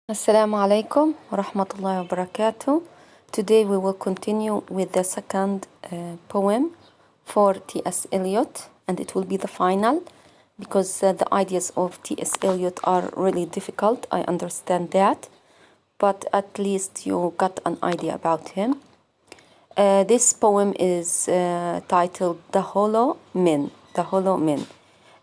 Assalamu alaikum wa rahmatullahi wa barakatuh. Today we will continue with the second poem for T.S. Eliot, and it will be the final because the ideas of T.S. Eliot are really difficult. I understand that, but at least you got an idea about him. This poem is titled The Hollow Men. The Hollow Men.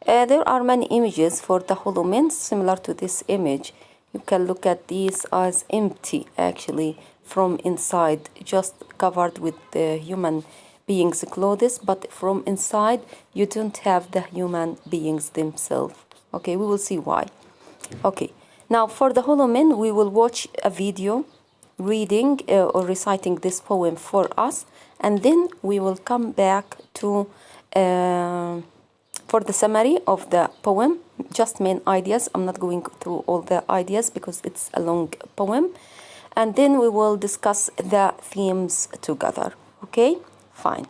There are many images for the hollow men similar to this image. You can look at these as empty, actually, from inside, just covered with the human beings' clothes, but from inside, you don't have the human beings themselves. Okay, we will see why. Okay, now for the hollow men, we will watch a video reading or reciting this poem for us, and then we will come back to for the summary of the poem, just main ideas. I'm not going through all the ideas because it's a long poem, and then we will discuss the themes together. Okay, fine.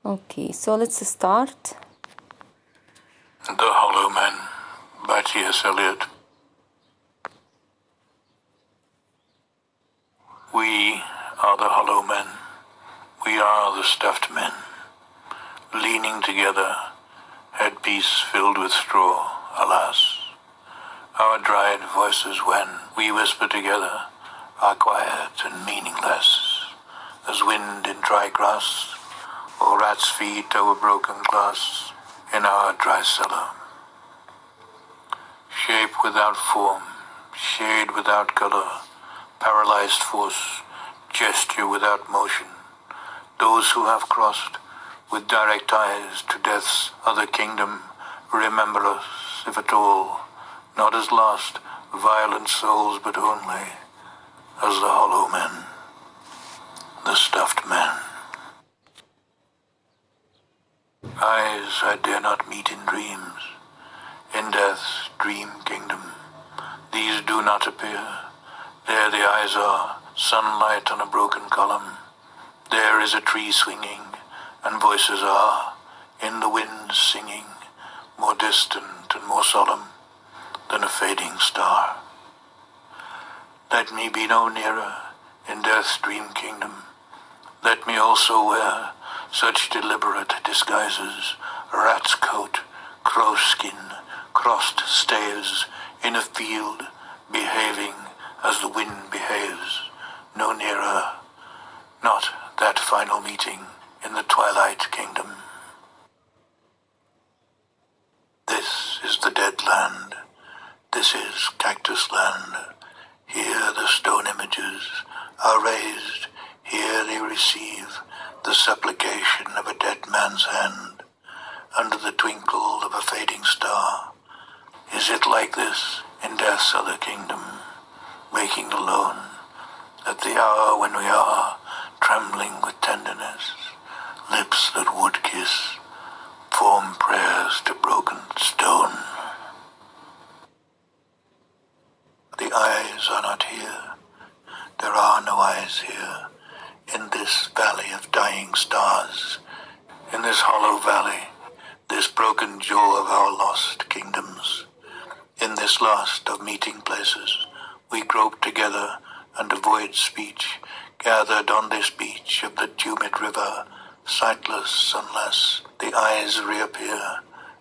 Okay, so let's start. The Hollow Men by T.S. Eliot. We are the hollow men. We are the stuffed men, leaning together, headpiece filled with straw, alas. Our dried voices when we whisper together are quiet and meaningless, as wind in dry grass, or rats' feet over broken glass in our dry cellar. Shape without form, shade without color, paralyzed force, gesture without motion, those who have crossed with direct eyes to death's other kingdom, remember us, if at all, not as lost, violent souls, but only as the hollow men, the stuffed men. Eyes I dare not meet in dreams, in death's dream kingdom. These do not appear. There the eyes are, sunlight on a broken column. There is a tree swinging, and voices are, in the wind singing, more distant and more solemn than a fading star. Let me be no nearer in death's dream kingdom. Let me also wear such deliberate disguises, rat's coat, crow's skin, crossed staves, in a field, behaving as the wind behaves, no nearer, not that final meeting in the twilight kingdom. This is the dead land. This is cactus land. Here the stone images are raised. Here they receive the supplication of a dead man's hand under the twinkle of a fading star. Is it like this in death's other kingdom, waking alone at the hour when we are trembling with tenderness, lips that would kiss, form prayers to broken stone? The eyes are not here. There are no eyes here, in this valley of dying stars, in this hollow valley, this broken jaw of our lost kingdoms. In this last of meeting places, we grope together and avoid speech, gathered on this beach of the tumid river, sightless unless the eyes reappear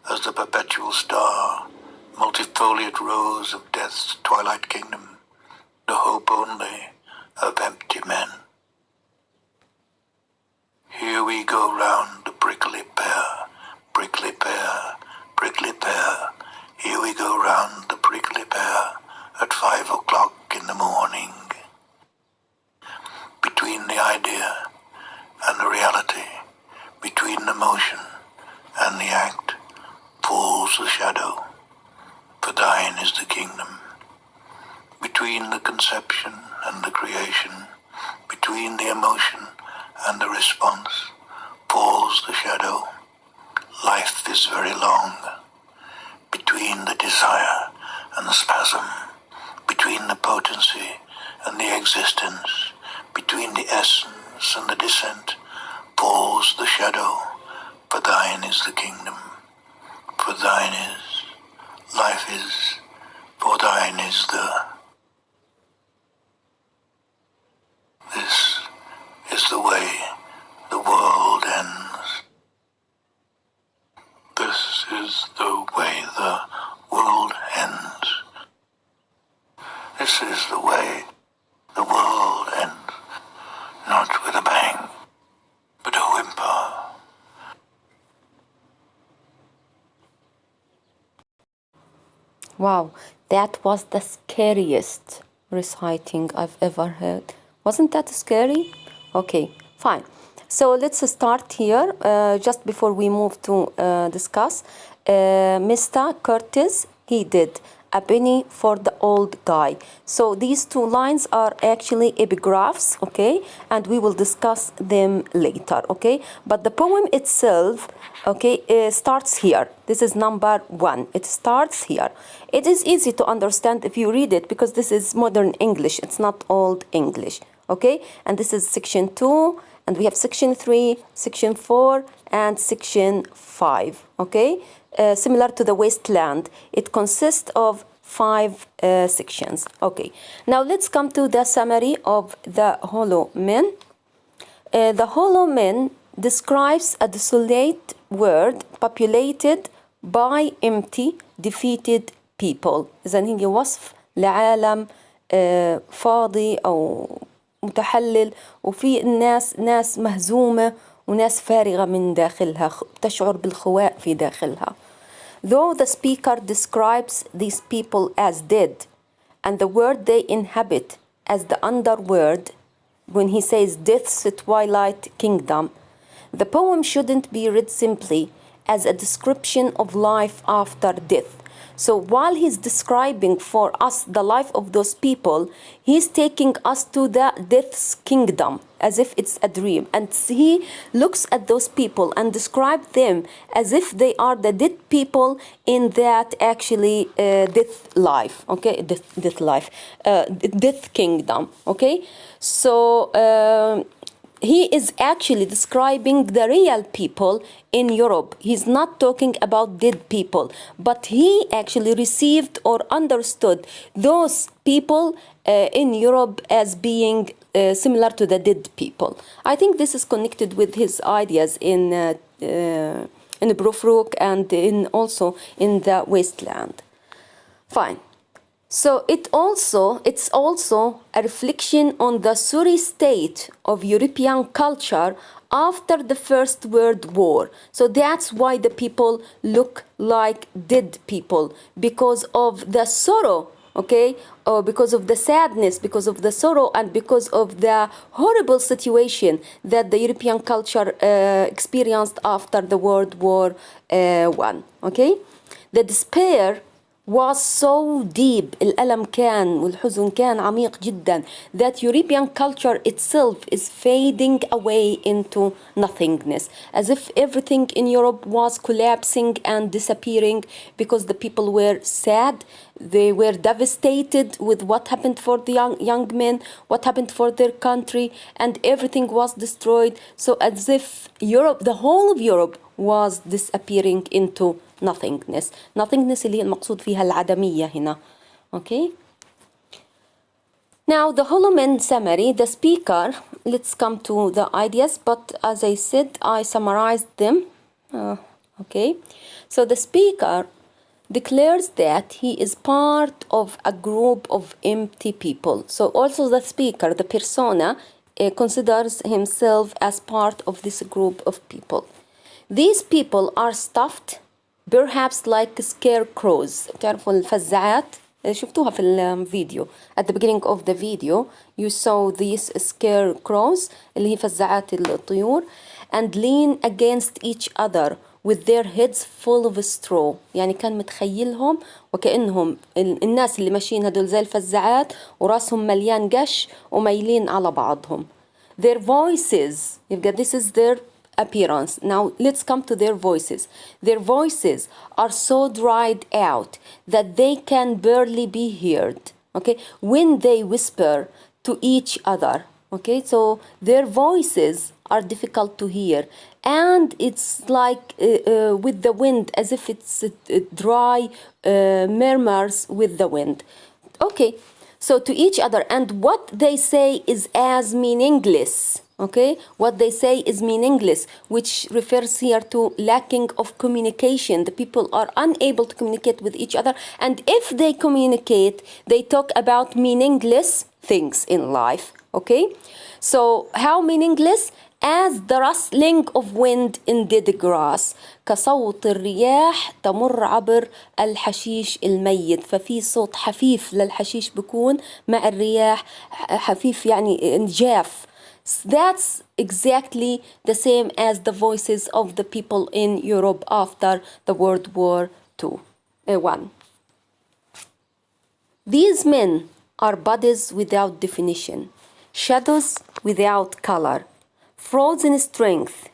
as the perpetual star, multifoliate rose of death's twilight kingdom, the hope only of empty men. Here we go round the prickly pear, prickly pear, prickly pear. Here we go round the prickly pear at 5 o'clock in the morning. Between the idea and the reality, between the motion and the act, falls the shadow, for thine is the kingdom. Between the conception and the creation, between the emotion and the response, falls the shadow. Life is very long. Between the desire and the spasm, between the potency and the existence, between the essence and the descent, falls the shadow, for thine is the kingdom. For thine is, life is, for thine is the. This is the way the world ends. This is the way the world ends. This is the way the world ends. Not with a bang, but a whimper. Wow, that was the scariest reciting I've ever heard. Wasn't that scary? Okay, fine. So let's start here. Just before we move to discuss, Mr. Curtis, he did a penny for the old guy. So these two lines are actually epigraphs, okay? And we will discuss them later, okay? But the poem itself, okay, starts here. This is number 1. It starts here. It is easy to understand if you read it because this is modern English. It's not old English, okay? And this is section 2, and we have section 3, section 4, and section 5, okay? Similar to the Wasteland. It consists of 5 sections. Okay, now let's come to the summary of the Hollow Men. The Hollow Men describes a desolate world populated by empty, defeated people. إذن هي وصف لعالم فاضي أو متحلل، وفي ناس مهزومة وناس فارغة من داخلها، تشعر بالخواء في داخلها. Though the speaker describes these people as dead and the world they inhabit as the underworld, when he says death's twilight kingdom, the poem shouldn't be read simply as a description of life after death. So while he's describing for us the life of those people, he's taking us to the death's kingdom as if it's a dream. And he looks at those people and describes them as if they are the dead people in that actually death life, okay? Death life, death kingdom, okay? So he is actually describing the real people in Europe. He's not talking about dead people, but he actually received or understood those people in Europe as being similar to the dead people. I think this is connected with his ideas in Brufrook and also in the Wasteland. Fine. So it's also a reflection on the sorry state of European culture after the First World War. So that's why the people look like dead people, because of the sorrow, okay, or because of the sadness, because of the sorrow, and because of the horrible situation that the European culture experienced after the World War I, okay? The despair was so deep, الألم كان والحزن كان عميق جدا, that European culture itself is fading away into nothingness, as if everything in Europe was collapsing and disappearing because the people were sad, they were devastated with what happened for the young men, what happened for their country, and everything was destroyed. So as if Europe, the whole of Europe, was disappearing into nothingness. Nothingness اللي هي المقصود فيها العدمية هنا. Okay? Now the Hollow Men summary, the speaker, let's come to the ideas, but as I said, I summarized them. Okay? So the speaker declares that he is part of a group of empty people. So also the speaker, the persona, considers himself as part of this group of people. These people are stuffed perhaps like scarecrows. تعرفوا الفزعات شفتوها في الفيديو. At the beginning of the video you saw these scarecrows اللي هي فزعات الطيور, and lean against each other with their heads full of straw. يعني كان متخيلهم وكأنهم الناس اللي ماشيين هدول زي الفزعات وراسهم مليان قش وميلين على بعضهم. Their voices, يبقى this is their appearance. Now let's come to their voices. Their voices are so dried out that they can barely be heard, okay, when they whisper to each other, Okay, so their voices are difficult to hear, and it's like with the wind, as if it's dry murmurs with the wind. Okay, so to each other, and what they say is as meaningless. Okay, what they say is meaningless, which refers here to lacking of communication. The people are unable to communicate with each other, and if they communicate, they talk about meaningless things in life. Okay, so how meaningless? As the rustling of wind in dead grass. كصوت الرياح تمر عبر الحشيش الميت. ففي صوت حفيف للحشيش بيكون مع الرياح حفيف يعني جاف. That's exactly the same as the voices of the people in Europe after the World War I. These men are bodies without definition, shadows without color, frozen strength,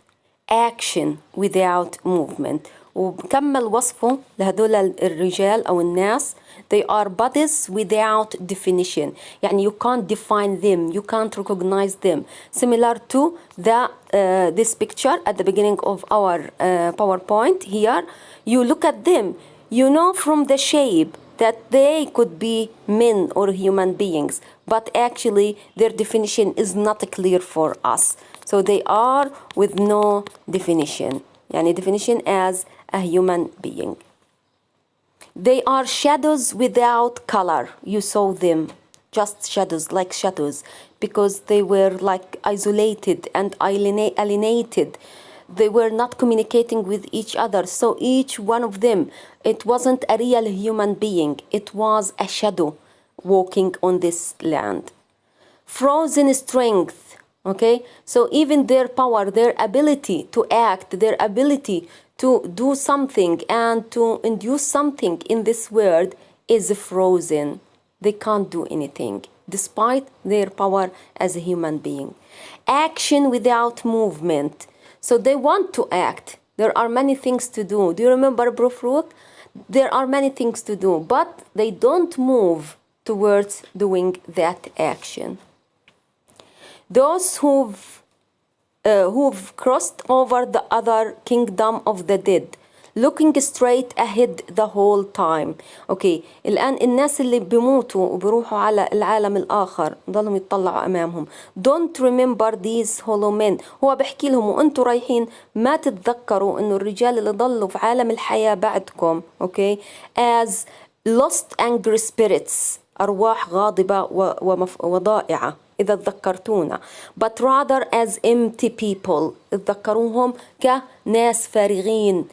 action without movement. وبكمل وصفه لهدول الرجال أو الناس. They are bodies without definition. يعني you can't define them, you can't recognize them. Similar to this picture at the beginning of our PowerPoint here. You look at them, you know from the shape that they could be men or human beings, but actually their definition is not clear for us. So they are with no definition. يعني definition as a human being. They are shadows without color. You saw them, just shadows, like shadows, because they were like isolated and alienated. They were not communicating with each other. So each one of them, it wasn't a real human being. It was a shadow walking on this land. Frozen strength. Okay, so even their power, their ability to act, their ability to do something and to induce something in this world is frozen. They can't do anything despite their power as a human being. Action without movement. So they want to act. There are many things to do. Do you remember Prof. Rook? There are many things to do, but they don't move towards doing that action. Those who've crossed over the other kingdom of the dead, looking straight ahead the whole time. Okay, الآن الناس اللي بيموتوا وبيروحوا على العالم الآخر ضلهم يتطلعوا أمامهم. Don't remember these hollow men. هو بحكي لهم وأنتوا رايحين ما تتذكروا إنه الرجال اللي ضلوا في عالم الحياة بعدكم. Okay, as lost angry spirits. أرواح غاضبة وضائعة إذا تذكرتونا. But rather as empty people. تذكروهم كناس فارغين.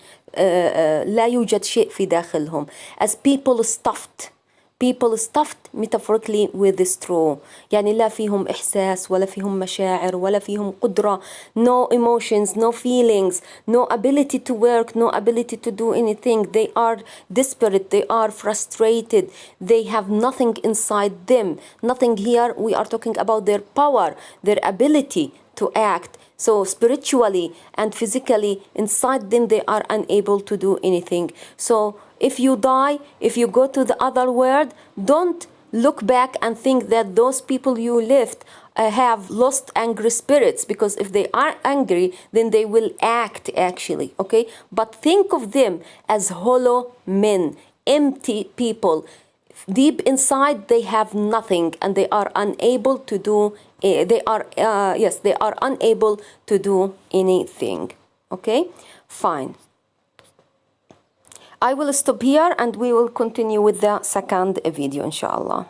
لا يوجد شيء في داخلهم. As people stuffed. People stuffed metaphorically with straw. يعني لا فيهم إحساس ولا فيهم مشاعر ولا فيهم قدرة. No emotions, no feelings, no ability to work, no ability to do anything. They are desperate, they are frustrated. They have nothing inside them. Nothing here. We are talking about their power, their ability to act. So spiritually and physically inside them they are unable to do anything. So if you die, if you go to the other world, don't look back and think that those people you left have lost angry spirits, because if they are angry then they will act actually. Okay, but think of them as hollow men, empty people. Deep inside they have nothing and they are unable to do they are unable to do anything. Okay, fine. I will stop here and we will continue with the second video inshallah.